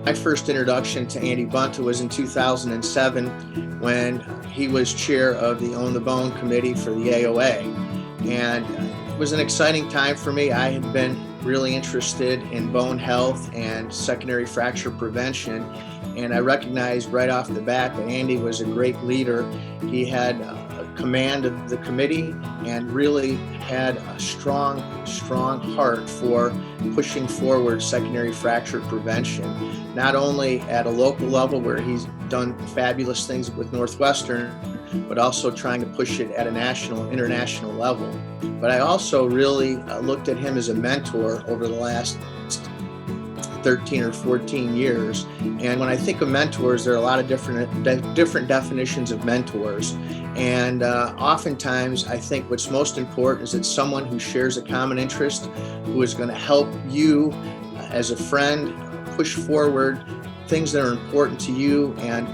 My first introduction to Andy Bunta was in 2007 when he was chair of the Own the Bone committee for the AOA. And it was an exciting time for me. I had been really interested in bone health and secondary fracture prevention. And I recognized right off the bat that Andy was a great leader. He had command of the committee and really had a strong heart for pushing forward secondary fracture prevention, not only at a local level where he's done fabulous things with Northwestern, but also trying to push it at a national, international level. But I also really looked at him as a mentor over the last 13 or 14 years. And when I think of mentors, there are a lot of different definitions of mentors. And oftentimes, I think what's most important is it's someone who shares a common interest, who is going to help you as a friend push forward things that are important to you and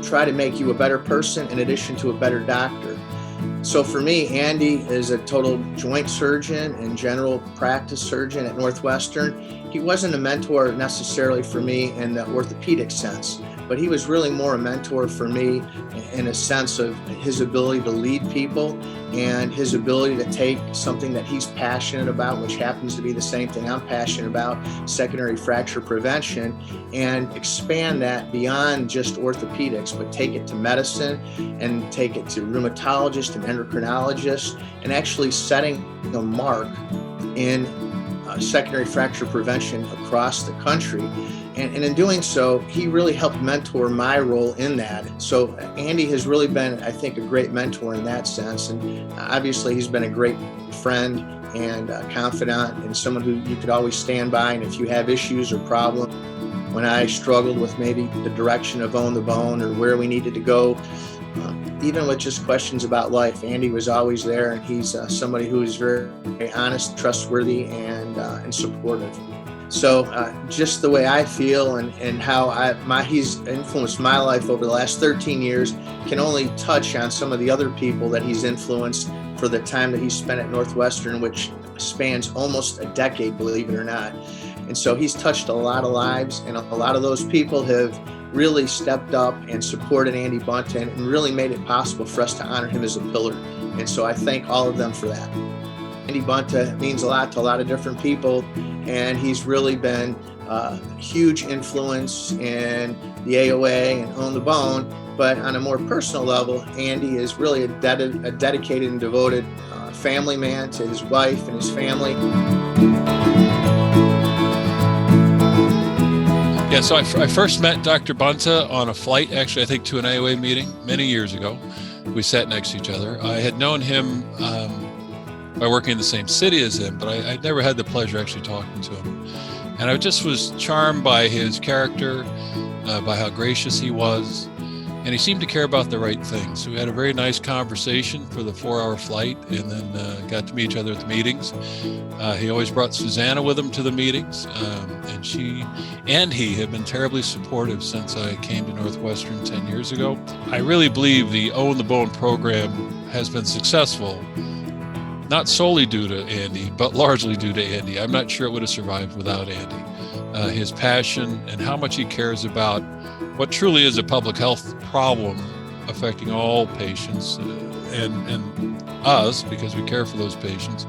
try to make you a better person in addition to a better doctor. So for me, Andy is a total joint surgeon and general practice surgeon at Northwestern. He wasn't a mentor necessarily for me in the orthopedic sense, but he was really more a mentor for me in a sense of his ability to lead people and his ability to take something that he's passionate about, which happens to be the same thing I'm passionate about, secondary fracture prevention, and expand that beyond just orthopedics, but take it to medicine and take it to rheumatologists and endocrinologists, and actually setting a mark in secondary fracture prevention across the country. And in doing so, he really helped mentor my role in that. So Andy has really been, I think, a great mentor in that sense. And obviously, he's been a great friend and confidant and someone who you could always stand by. And if you have issues or problems, when I struggled with maybe the direction of Own the Bone or where we needed to go, even with just questions about life, Andy was always there, and he's somebody who is very, very honest, trustworthy, and supportive. So just the way I feel and how he's influenced my life over the last 13 years can only touch on some of the other people that he's influenced for the time that he spent at Northwestern, which spans almost a decade, believe it or not. And so he's touched a lot of lives, and a lot of those people have really stepped up and supported Andy Bunta and really made it possible for us to honor him as a pillar. And so I thank all of them for that. Andy Bunta means a lot to a lot of different people, and he's really been a huge influence in the AOA and Own the Bone. But on a more personal level, Andy is really a dedicated and devoted family man to his wife and his family. Yeah, so I first met Dr. Bunta on a flight, actually, I think to an AOA meeting many years ago. We sat next to each other. I had known him by working in the same city as him, but I'd never had the pleasure actually talking to him. And I just was charmed by his character, by how gracious he was, and he seemed to care about the right things. So we had a very nice conversation for the 4-hour flight, and then got to meet each other at the meetings. He always brought Susanna with him to the meetings, and she and he have been terribly supportive since I came to Northwestern 10 years ago. I really believe the Own the Bone program has been successful, not solely due to Andy, but largely due to Andy. I'm not sure it would have survived without Andy. His passion and how much he cares about what truly is a public health problem affecting all patients and us, because we care for those patients.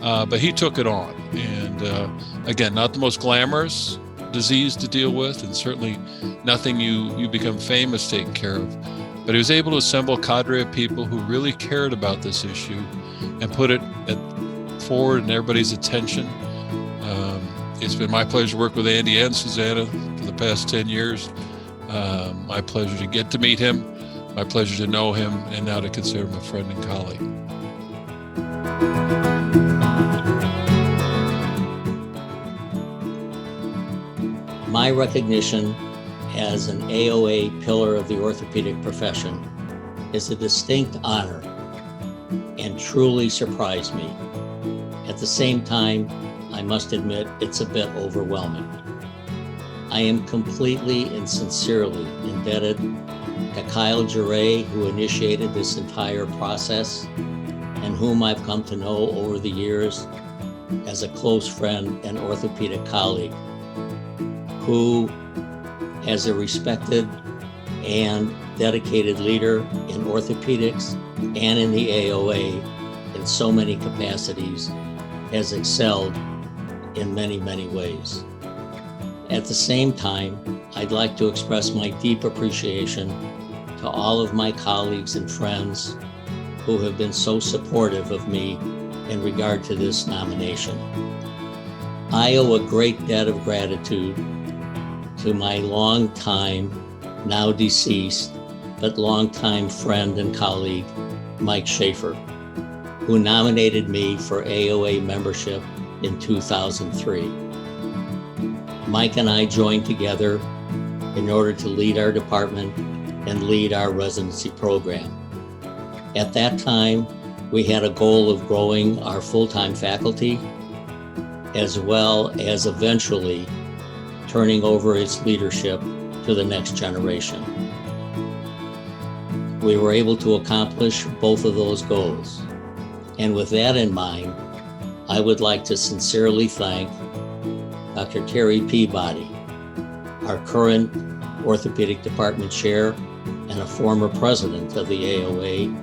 But he took it on. And again, not the most glamorous disease to deal with, and certainly nothing you become famous taking care of. But he was able to assemble a cadre of people who really cared about this issue and put it forward in everybody's attention. It's been my pleasure to work with Andy and Susanna for the past 10 years. My pleasure to get to meet him, my pleasure to know him, and now to consider him a friend and colleague. My recognition as an AOA pillar of the orthopedic profession is a distinct honor and truly surprised me. At the same time, I must admit it's a bit overwhelming. I am completely and sincerely indebted to Kyle Jeray, who initiated this entire process and whom I've come to know over the years as a close friend and orthopedic colleague. who, as a respected and dedicated leader in orthopedics and in the AOA in so many capacities, has excelled in many, many ways. At the same time, I'd like to express my deep appreciation to all of my colleagues and friends who have been so supportive of me in regard to this nomination. I owe a great debt of gratitude to my longtime, now deceased, but longtime friend and colleague, Mike Schaefer, who nominated me for AOA membership in 2003. Mike and I joined together in order to lead our department and lead our residency program. At that time, we had a goal of growing our full-time faculty, as well as eventually turning over its leadership to the next generation. We were able to accomplish both of those goals. And with that in mind, I would like to sincerely thank Dr. Terry Peabody, our current orthopedic department chair and a former president of the AOA,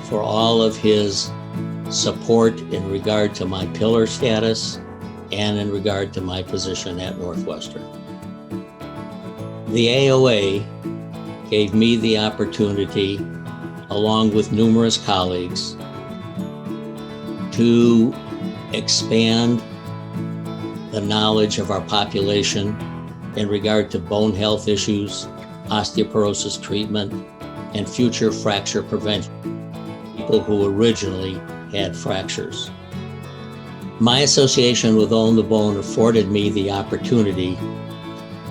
for all of his support in regard to my pillar status and in regard to my position at Northwestern. The AOA gave me the opportunity, along with numerous colleagues, to expand the knowledge of our population in regard to bone health issues, osteoporosis treatment, and future fracture prevention, people who originally had fractures. My association with Own the Bone afforded me the opportunity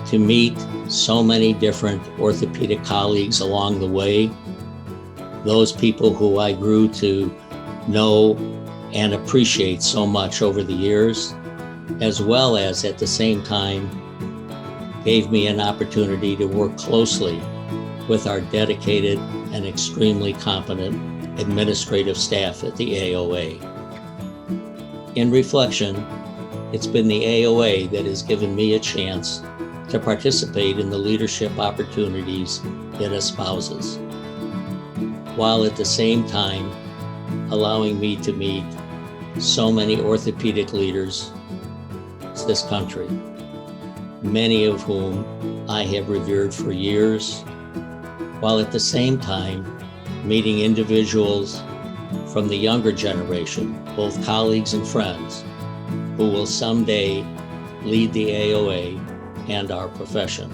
to meet so many different orthopedic colleagues along the way, those people who I grew to know and appreciate so much over the years, as well as at the same time gave me an opportunity to work closely with our dedicated and extremely competent administrative staff at the AOA. In reflection, it's been the AOA that has given me a chance to participate in the leadership opportunities it espouses, while at the same time allowing me to meet so many orthopedic leaders in this country, many of whom I have revered for years, while at the same time meeting individuals from the younger generation, both colleagues and friends, who will someday lead the AOA and our profession.